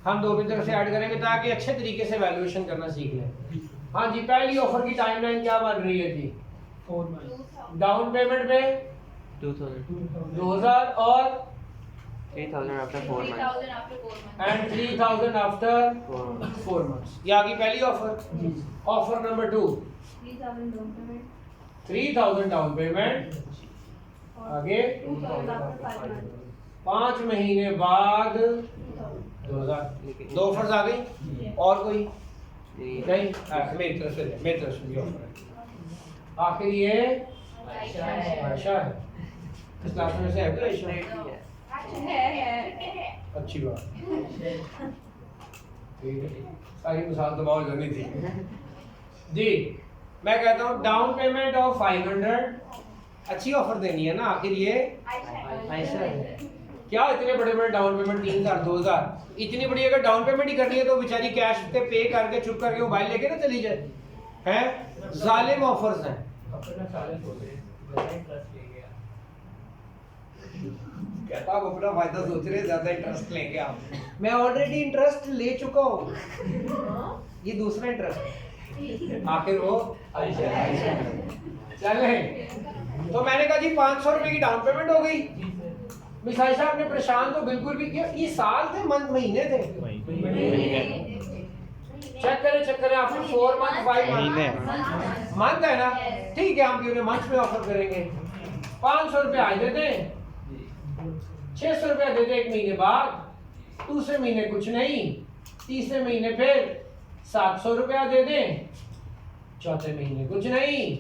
हम दो की तरफ से ऐड करेंगे ताकि अच्छे तरीके से वैल्यूएशन करना सीख लें। हाँ जी, पहली ऑफर की टाइमलाइन क्या बन रही है जी? 4 months. डाउन पेमेंट में 2000 2000 और 3000 after 4 months 3000 after 4 months. And 3000 after 4 months 4 months. ये आ गई पहली offer. Offer number 2 3000 down payment. 3000 down payment, आगे 2000 after 5 months. 5 महीने बाद 2000। दो ऑफर्स आ गई और कोई नहीं? मेरी तरफ से मेरी तरफ से भी ऑफर है। आखिर ये आयशा है. आयशा है। इस क्लास में से है कोई आयशा? है. अच्छी बात, ठीक है। सारी मिसाल तो बहुत जल्दी थी जी। मैं कहता हूँ डाउन पेमेंट ऑफ 500 अच्छी ऑफर देनी है ना, आखिर ये आयशा है। क्या इतने बड़े बड़े डाउन पेमेंट 3000 2000 इतनी बड़ी अगर डाउन पेमेंट ही करनी है तो बेचारी कैश पे करके चुप करके मोबाइल लेके ना चली जाए, हैं? जालिम ऑफर्स हैं। अपना सारे सोचे ज्यादा इंटरेस्ट ले गया। कहता आप अपना फायदा सोच रहे, ज्यादा इंटरेस्ट लेंगे आप। मैं ऑलरेडी इंटरेस्ट ले चुका हूँ, ये दूसरा इंटरेस्ट। आखिर वो आयशा चले। तो मैंने कहा जी 500 रुपए की डाउन पेमेंट हो गई। मिस आयशा आपने परेशान तो बिल्कुल भी किया। ये साल थे महीने थे? चेक करें आफ्टर 4 मंथ 5 मंथ मंथ है ना, ठीक है। हम भी उन्हें मंथ में ऑफर करेंगे। 500 रुपया आज दे दें, 600 रुपया दे दें 1 महीने बाद, दूसरे महीने कुछ नहीं, तीसरे महीने फिर 700 रुपया दे दें, चौथे महीने कुछ नहीं,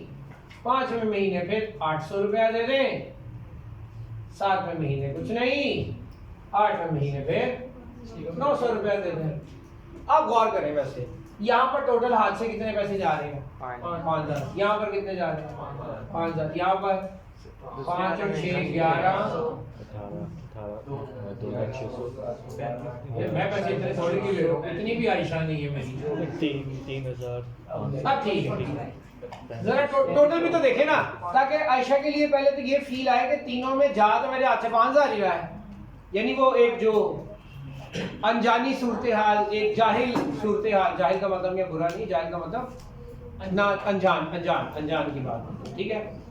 5वें महीने फिर 800 रुपया दे दें, 7वें महीने कुछ नहीं, 8वें महीने फिर 900 रुपया दे दें। अब गौर करें, वैसे यहाँ पर टोटल हाथ से कितने पैसे जा रहे हैं? 5000। यहाँ पर कितने जा रहे हैं? 5000। यहाँ पर 5 और 6 11। मैं पैसे इतने थोड़ी की ले रहा हूँ, इतनी भी आयशा नहीं है मेरी। 3000। अब ठीक है, जरा टोटल भी तो देखे ना, ताकि आयशा के लिए पहले तो ये फील आए कि तीनों में जा तो मेरे हाथ से 5000 ही रहा है, यानी वो एक जो अनजानी सूरत हाल, एक जाहिल सूरत हाल, जाहिल का मतलब ये बुरा नहीं, जाहिल का मतलब ना अनजान अनजान अनजान की बात, ठीक है।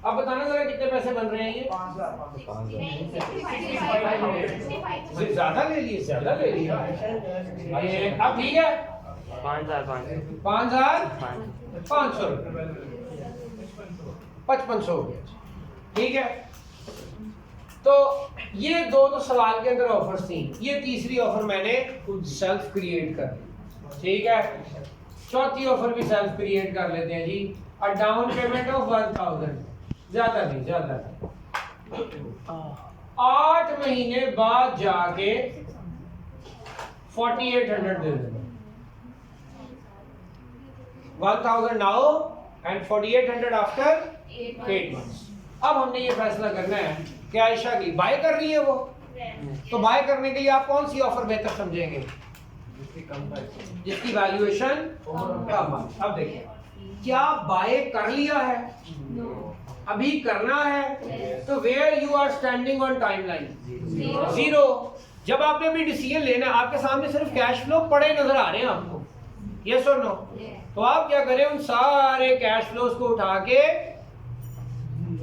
अब बताना जरा कितने पैसे बन रहे हैं ये? 5000। ज्यादा ले लिए, ज्यादा ले लिए। अब ठीक है, 5500 5500 हो गया, ठीक है। तो ये दो तो सवाल के अंदर ऑफर्स थी, ये तीसरी ऑफर मैंने सेल्फ क्रिएट कर दी, ठीक है। चौथी ऑफर भी सेल्फ क्रिएट कर लेते हैं जी। अ डाउन पेमेंट ऑफ 1000, ज्यादा नहीं, ज्यादा नहीं। 8 महीने बाद जाके 4800 दे देना। 1000 नाउ एंड 4800 आफ्टर 8 मंथ्स। अब हमने ये फैसला करना है कि आयशा की बाय कर रही है वो, तो बाय करने के लिए आप कौन सी ऑफर बेहतर समझेंगे? जिसकी वैल्यूएशन कम है। अब देखिए, क्या बाय कर लिया है? अभी करना है, तो where you are standing on timeline? 0। जब आपने अभी डिसीजन लेना है, आपके सामने सिर्फ कैश फ्लो पड़े नजर आ रहे हैं आपको, यस और नो? तो आप क्या करें, उन सारे कैश फ्लोज को उठा के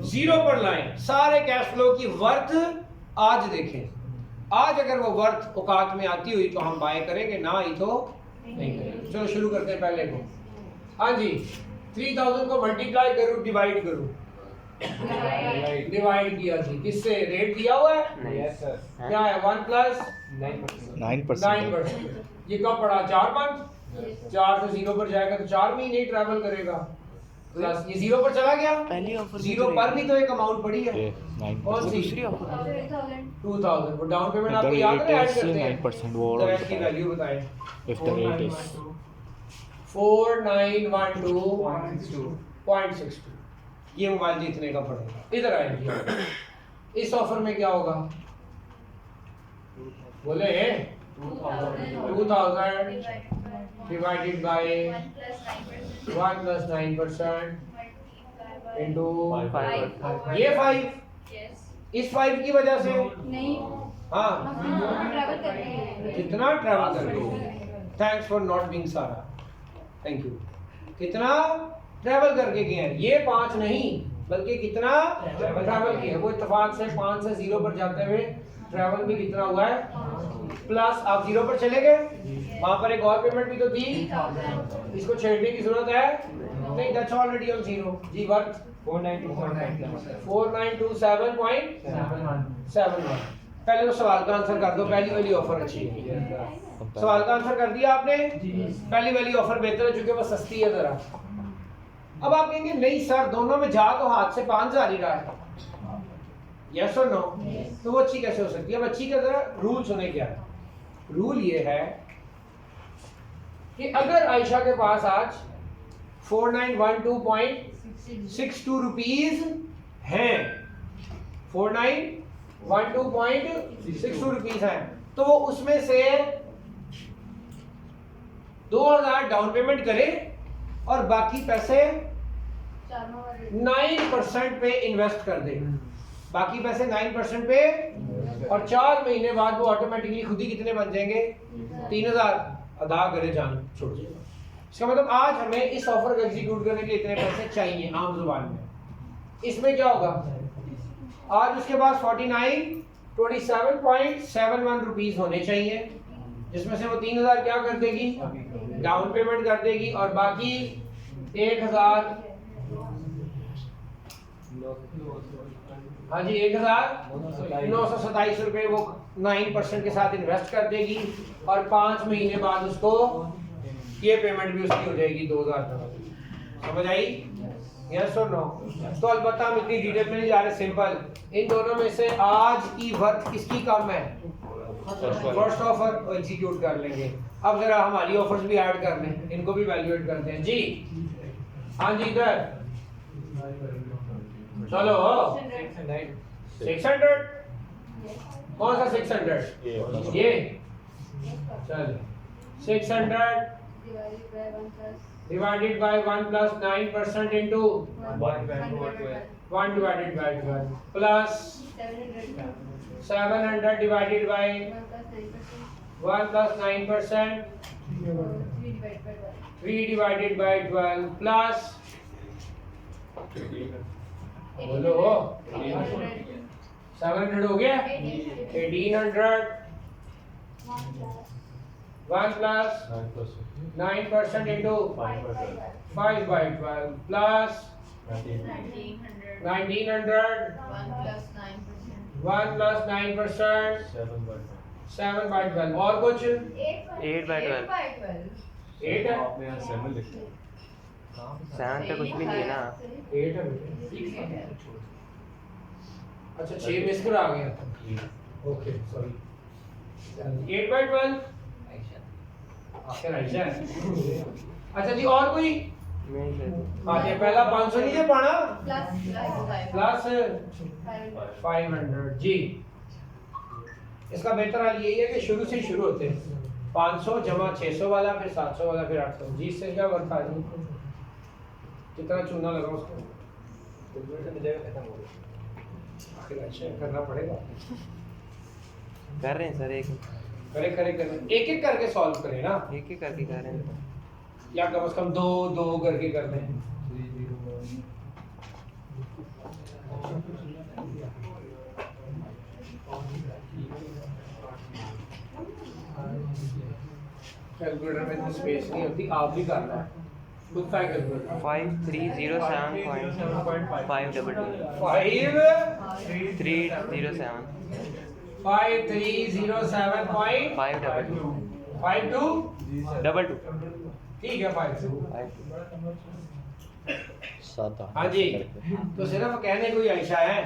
0 पर लाएं। सारे कैश फ्लो की वर्थ आज देखें, आज अगर वो वर्थ औकात में आती हुई तो हम बाय करेंगे, ना आई तो नहीं करेंगे। चलो शुरू करते हैं पहले को। हाँ जी, 3000 को मल्टीप्लाई करूं, डिवाइड करूं, डिवाइड किया जी, किससे? रेट दिया हुआ है, यस सर। क्या है? 1 प्लस 9%। ये कब पड़ा? 4 मंथ। 4 से 0 पर जाएगा तो 4 महीने ही ट्रैवल करेगा, प्लस ये 0 पर चला गया। पहली ऑफर 0 पर भी तो एक अमाउंट पड़ी है, कौन सी? दूसरी ऑफर 2000। वो डाउन पेमेंट आपको याद है, ऐड करते हैं 9% वो तो इसकी वैल्यू बताएं। if the rate is 4912.62, ये मोबाइल जीतने का पड़ेगा। इधर आएंगे, इस ऑफर में क्या होगा? बोले 2000 डिवाइडेड बाय 1 + 9% इनटू ये 5, इस 5 की वजह से हाँ कितना ट्रैवल करके, थैंक्स फॉर नॉट बीइंग सारा, थैंक यू। कितना ट्रैवल करके गए हैं? ये 5 नहीं, बल्कि कितना ट्रैवल किया। वो इत्तेफाक से 5 से 0 पर जाते हुए ट्रैवल भी कितना हुआ है, प्लस आप 0 पर चले गए, वहां पर एक और पेमेंट भी तो थी, इसको छेड़ने की जरूरत है नहीं, दैट्स ऑलरेडी ऑन 0 जी। वर्थ 4927.71। पहले तो सवाल का आंसर कर दो, पहली वाली ऑफर अच्छी है। सवाल का आंसर कर दिया आपने, पहली वाली ऑफर बेहतर है क्योंकि वो सस्ती है जरा। अब आप कहेंगे नहीं सर, दोनों में जा तो हाथ से 5000 ही रहा है, यस और नो? तो वो अच्छी कैसे हो सकती है? अब अच्छी का जरा रूल सुने। क्या है रूल? ये है कि अगर आयशा के पास आज 4912.62 रुपीज हैं, 4912.62 रुपीज हैं, तो वो उसमें से 2000 डाउन पेमेंट करे और बाकी पैसे 9% पे इन्वेस्ट कर दे। बाकी पैसे 9% पे, और 4 महीने बाद वो ऑटोमेटिकली खुद ही कितने बन जाएंगे? 3000 अदा करे, जान छोड़ जाएगा। इसका मतलब आज हमें इस ऑफर को एग्जीक्यूट करने के लिए इतने पैसे चाहिए आम जुबान में। इसमें क्या होगा? आज उसके पास 27.71 रुपीज होने चाहिए, जिसमें से वो 3000 क्या कर देगी? डाउन पेमेंट कर देगी, और बाकी 1000 हाँ जी 1927 रुपये वो 9% के साथ इन्वेस्ट कर देगी और 5 महीने बाद उसको ये पेमेंट भी उसकी हो जाएगी 2000। समझ आई? यस और नो? तो अलबत्ता हम इतनी डिटेल में नहीं जा रहे, सिंपल इन दोनों में से आज की वर्थ किसकी कम है? फर्स्ट ऑफर एग्जीक्यूट कर लेंगे। अब जरा हमारी ऑफर्स भी ऐड कर लें, इनको भी वैल्यूएट करते हैं जी। हाँ जी इधर चलो 600 कौन सा 600? ये चल 600 divided by 1 plus 9% into 1 divided by 12 plus 700 divided by 1 plus 9% 3 divided by 12 plus बोलो 700 हो गया 1800 1 plus 9% into 5 by 12 plus 1900 1 plus 9% 7 by 12 और कुछ 8 by 12 8 है 7 पे कुछ भी नहीं है ना। 8 है अच्छा 6 मिस कर आ गया ओके सॉरी 8 by 12 आखिर ऐसा है। अच्छा जी और कोई? हाँ ये पहला 500 नहीं है पाना प्लस 500 जी। इसका बेहतर हाल यही है कि शुरू से शुरू होते हैं 500 जमा 600 वाला फिर 700 वाला फिर 800 जी। इससे क्या वर्क आ रही कितना चूना लगा उसको आखिर अच्छा करना पड़ेगा। कर रहे हैं सर एक एक करके सॉल्व करें ना, एक करके कर रहे हैं या कम से कम दो करके कर दें। कैलकुलेटर में इतनी स्पेस नहीं होती, आप भी करना है खुद का कैलकुलेटर। 5307.522 ठीक है 52 हाँ जी। तो सिर्फ कहने को ही आयशा है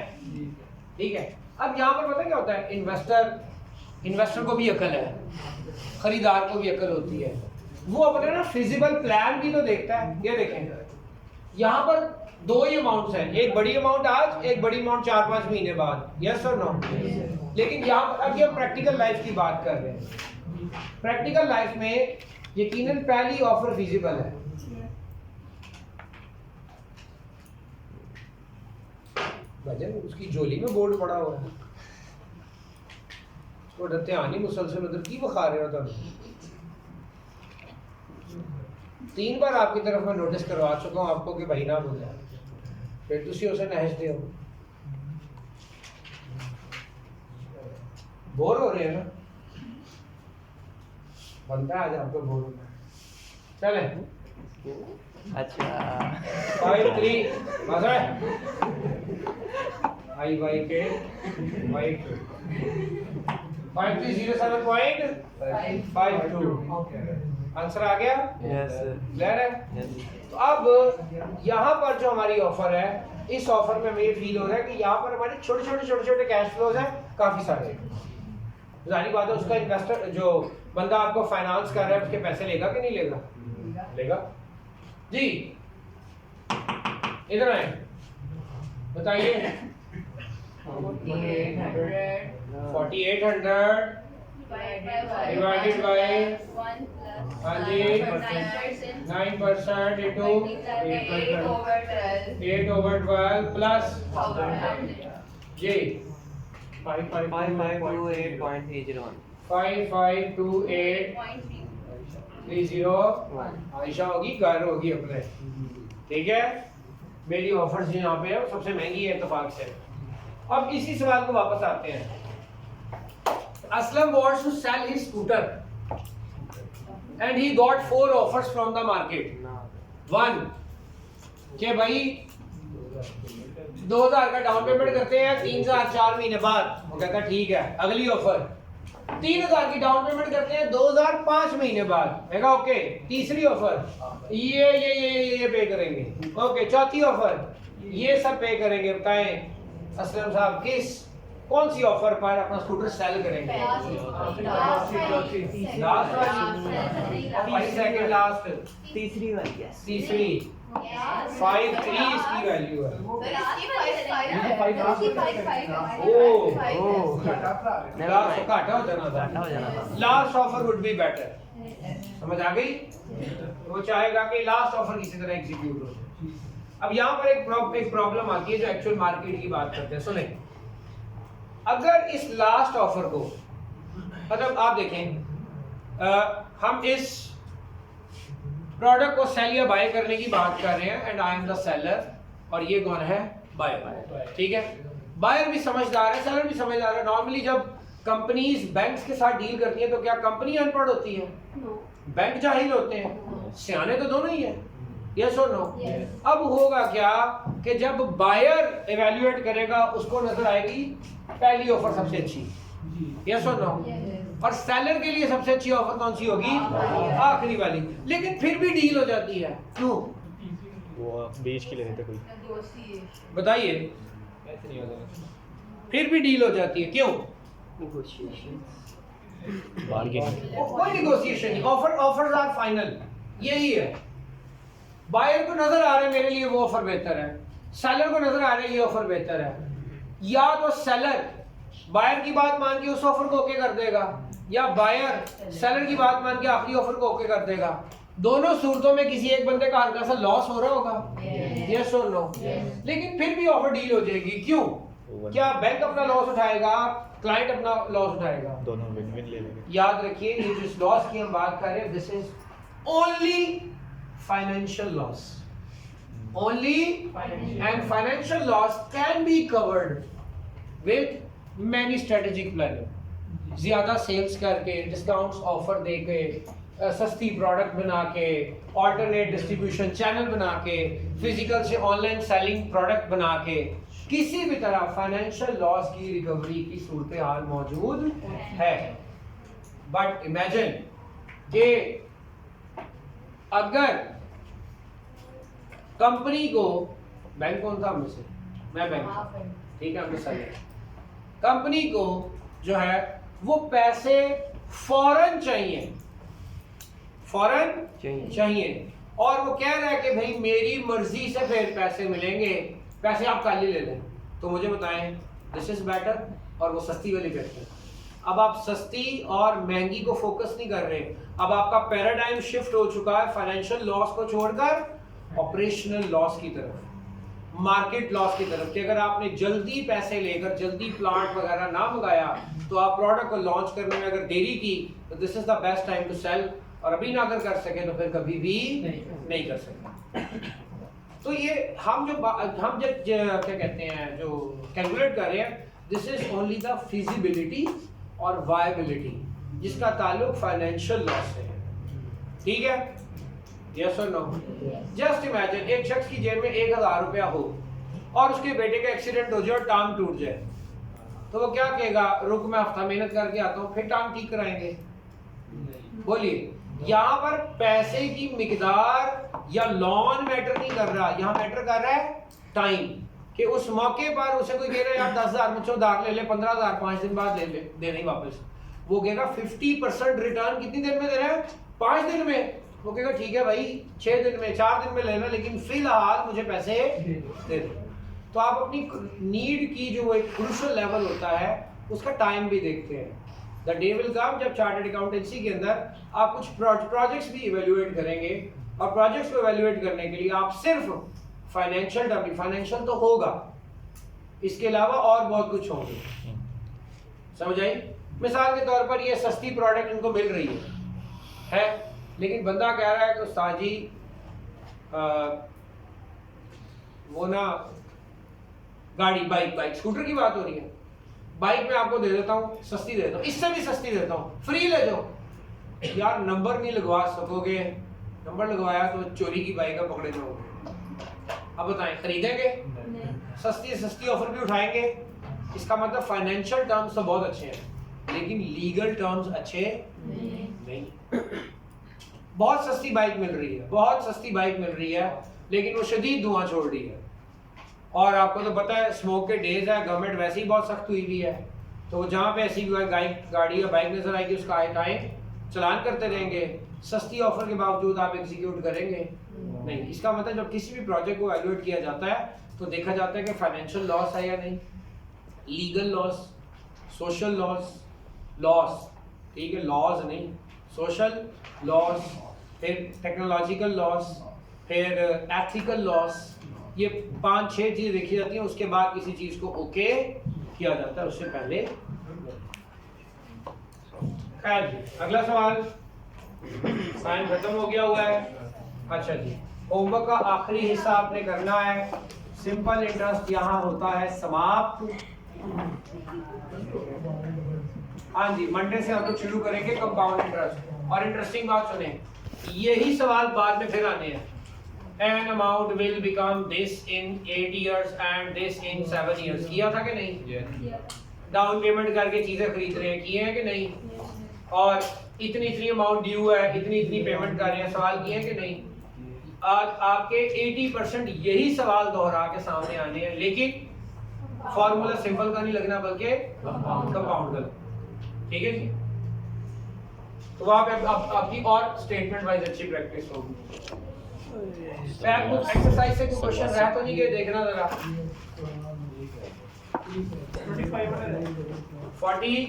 ठीक है। अब यहाँ पर पता क्या होता है, इन्वेस्टर को भी अकल है, खरीदार को भी अकल होती है, वो अपने ना फिजिबल प्लान भी तो देखता है। ये देखें यहाँ पर दो ही अमाउंट्स हैं, एक बड़ी अमाउंट आज, एक बड़ी अमाउंट 4-5 महीने बाद, यस और नो। लेकिन यहाँ पर अब हम प्रैक्टिकल लाइफ की बात कर रहे हैं। प्रैक्टिकल लाइफ में यकीनन पहली ऑफर फिजिबल है। भजन उसकी झोली में बोर्ड पड़ा हुआ है, उसको ध्यान ही मुसलसल उधर की बखा रहे हो तुम। 3 बार आपकी तरफ मैं नोटिस करवा चुका हूँ आपको कि भाई ना बोले, फिर तुसी उसे नहजते हो। बोर हो रहे हैं ना, बनता है आज आपको बोर होना है। चले अच्छा 5-3 बस है आई बाई के 5307.52 आंसर आ गया। यस क्लियर है। यस तो अब यहाँ पर जो हमारी ऑफर है, इस ऑफर में हमें ये फील हो रहा है कि यहाँ पर हमारे छोटे कैश फ्लोज हैं काफी सारे। जाहिर बात है उसका इन्वेस्टर जो बंदा आपको फाइनेंस कर रहा है उसके पैसे लेगा कि नहीं लेगा? लेगा जी। इधर आए बताइए 4800 डिवाइडेड बाय हाँ जी 9% इंटू 8/12 प्लस जी 5528.301 5528.301 आयशा होगी घर होगी अपने। ठीक है मेरी ऑफर्स जो यहाँ पे है सबसे महंगी है इत्तेफाक से। अब इसी सवाल को वापस आते हैं। Aslam wants to sell his scooter and he got 4 offers from the market. 1 कि भाई 2000 का डाउन पेमेंट करते हैं, 3000 4 महीने बाद। वो कहता ठीक है, अगली ऑफर 3000 की डाउन पेमेंट करते हैं 2000 5 महीने बाद। कहेगा ओके, तीसरी ऑफर ये पे करेंगे। ओके, चौथी ऑफर ये सब पे करेंगे। बताएं असलम साहब कौन सी ऑफर पर अपना स्कूटर सेल करेंगे? लास्ट वाली, सेकंड लास्ट, तीसरी वाली है। तीसरी 5-3 इसकी वैल्यू है। लास्ट घाटा हो जाना था। Last offer would be better. समझ आ गई? वो चाहेगा कि लास्ट ऑफर किसी तरह एग्जीक्यूट हो। अब यहाँ पर एक प्रॉब्लम आती है जो एक्चुअल मार्केट की बात करते हैं। सुने, अगर इस लास्ट ऑफर को, मतलब आप देखें हम इस प्रोडक्ट को सेल या बाय करने की बात कर रहे हैं and I am the seller और ये कौन है? बायर। ठीक है, बायर भी समझदार है, सेलर भी समझदार है। नॉर्मली जब कंपनीज बैंक्स के साथ डील करती है तो क्या कंपनी अनपढ़ होती है? बैंक जाहिल होते हैं, सियाने तो दोनों ही है। यस और नो? अब होगा क्या कि जब बायर इवैल्यूएट करेगा उसको नजर आएगी पहली ऑफर सबसे अच्छी। यस और नो? और सेलर के लिए सबसे अच्छी ऑफर कौन सी होगी? आखिरी वाली। लेकिन फिर भी डील हो जाती है, क्यों? वो बेच के लेते कोई, बताइए। फिर भी डील हो जाती है, क्यों? बार्गेनिंग। कोई नेगोशिएशन नहीं, ऑफर्स आर फाइनल। यही है, बायर को नजर आ रहा है मेरे लिए वो ऑफर बेहतर है, सेलर को नजर आ रहा है ये ऑफर बेहतर है। या तो सेलर बायर की बात मान के उस ऑफर को ओके कर देगा, या बायर सेलर की बात मान के आखिरी ऑफर को ओके कर देगा। दोनों सूरतों में किसी एक बंदे का हल्का सा लॉस हो रहा होगा। यस और नो? लेकिन फिर भी ऑफर डील हो जाएगी, क्यों? क्या बैंक अपना लॉस उठाएगा, क्लाइंट अपना लॉस उठाएगा? दोनों विन विन ले लेंगे। याद रखिए, ये जिस लॉस की हम बात कर रहे हैं, this is only financial loss, only, and financial loss can be covered with many strategic planning. ज्यादा सेल्स करके, डिस्काउंट्स ऑफर देके, सस्ती प्रोडक्ट बना के, ऑल्टरनेट डिस्ट्रीब्यूशन चैनल बना के, फिजिकल से ऑनलाइन सेलिंग प्रोडक्ट बना के, किसी भी तरह फाइनेंशियल लॉस की रिकवरी की सूरत हाल मौजूद है। बट इमेजिन कि अगर कंपनी को, बैंक कौन था हम में से? मैं बैंक, ठीक है, हम सेलर। कंपनी को जो है वो पैसे फौरन चाहिए, फौरन चाहिए, और वो कह रहा है कि भाई मेरी मर्जी से फिर पैसे मिलेंगे, पैसे आप कल ही ले लें। तो मुझे बताएं, दिस इज बेटर और वो सस्ती वाली बेटर। अब आप सस्ती और महंगी को फोकस नहीं कर रहे, अब आपका पैराडाइम शिफ्ट हो चुका है फाइनेंशियल लॉस को छोड़कर ऑपरेशनल लॉस की तरफ, मार्केट लॉस की तरफ। कि अगर आपने जल्दी पैसे लेकर जल्दी प्लांट वगैरह ना मंगाया तो आप प्रोडक्ट को लॉन्च करने में अगर देरी की तो this is the best time to sell, और अभी ना अगर कर सके तो फिर कभी भी नहीं कर सकते। तो ये हम जब क्या कहते हैं, जो कैलकुलेट कर रहे हैं, this is only the feasibility और वायबिलिटी, जिसका ताल्लुक फाइनेंशियल लॉस से है। ठीक है? यस और नो? जस्ट इमेजिन एक शख्स की जेब में 1000 रुपया हो और उसके बेटे का एक्सीडेंट हो जाए और टांग टूट जाए, तो वो क्या कहेगा? रुक, मैं हफ्ता मेहनत करके आता हूँ, फिर टांग ठीक कराएंगे। बोलिए, यहाँ पर पैसे की मिकदार या लॉन मैटर नहीं कर रहा, यहाँ मैटर कर रहा है टाइम। कि उस मौके पर उसे कोई कह रहा है यार 10,000 मुझसे उधार ले ले, 15,000 5 दिन बाद ले ले, दे नहीं वापस। वो कहेगा 50% रिटर्न कितनी देर में दे रहा है? 5 दिन में। वो कहेगा ठीक है भाई, 6 दिन में, 4 दिन में लेना, लेकिन फिलहाल मुझे पैसे दे दो। तो आप अपनी नीड की जो एक क्रूशियल लेवल होता है उसका टाइम भी देखते हैं। द डे विल कम जब चार्टर्ड अकाउंटेंसी के अंदर आप कुछ प्रोजेक्ट्स भी इवेल्युएट करेंगे, और प्रोजेक्ट्स को इवेल्युएट करने के लिए आप सिर्फ फाइनेंशियल डबल, फाइनेंशियल तो होगा, इसके अलावा और बहुत कुछ होंगे। समझ आई? मिसाल के तौर पर ये सस्ती प्रोडक्ट इनको मिल रही है, लेकिन बंदा कह रहा है कि उस्ताद जी वो ना गाड़ी, बाइक स्कूटर की बात हो रही है, बाइक में आपको दे देता हूँ, सस्ती दे देता हूँ, इससे भी सस्ती देता हूँ, फ्री ले जाओ। यार नंबर नहीं लगवा सकोगे, नंबर लगवाया तो चोरी की बाइक का पकड़े जाओगे। अब बताएं, खरीदेंगे? सस्ती सस्ती ऑफर भी उठाएंगे, इसका मतलब फाइनेंशियल टर्म्स तो बहुत अच्छे हैं लेकिन लीगल टर्म्स अच्छे नहीं। बहुत सस्ती बाइक मिल रही है, बहुत सस्ती बाइक मिल रही है लेकिन वो शदीद धुआं छोड़ रही है, और आपको तो पता है स्मोक के डेज है, गवर्नमेंट वैसे ही बहुत सख्त हुई हुई है, तो जहाँ पे ऐसी गाड़ी या बाइक नजर आएगी उसका आए टाइम चलान करते रहेंगे। सस्ती ऑफर के बावजूद आप एग्जीक्यूट करेंगे नहीं। इसका मतलब जब किसी भी प्रोजेक्ट को एवेल्यूएट किया जाता है तो देखा जाता है कि फाइनेंशियल लॉस है या नहीं, लीगल लॉस, सोशल लॉस, ठीक है, लॉस नहीं, सोशल लॉस, फिर टेक्नोलॉजिकल लॉस, फिर एथिकल लॉस, ये 5-6 चीज़ देखी जाती हैं, उसके बाद किसी चीज़ को ओके किया जाता है, उससे पहले। खैर जी, अगला सवाल, साइन खत्म हो गया हुआ है। अच्छा जी, होमवर्क का आखिरी हिस्सा आपने करना है, सिंपल इंटरेस्ट यहाँ होता है समाप्त। हाँ जी, मंडे से हम लोग शुरू करेंगे कंपाउंड इंटरेस्ट। और इंटरेस्टिंग बात सुने, यही सवाल बाद में फिर आने हैं। An amount will become this in 8 years and this in 7 years। किया था कि नहीं? डाउन पेमेंट करके चीजें खरीद रहे हैं, किए हैं कि नहीं? और इतनी अमाउंट ड्यू है, इतनी पेमेंट कर रहे हैं, सवाल किए हैं कि नहीं? आज आपके 80% यही सवाल दोहरा के सामने आने हैं, लेकिन फॉर्मूला सिंपल का नहीं लगना बल्कि कंपाउंड का। ठीक है जी, तो वहाँ पे आपकी और स्टेटमेंट वाइज अच्छी प्रैक्टिस होगी। कुछ एक्सरसाइज से कुछ क्वेश्चन रह तो नहीं गए, देखना जरा। 40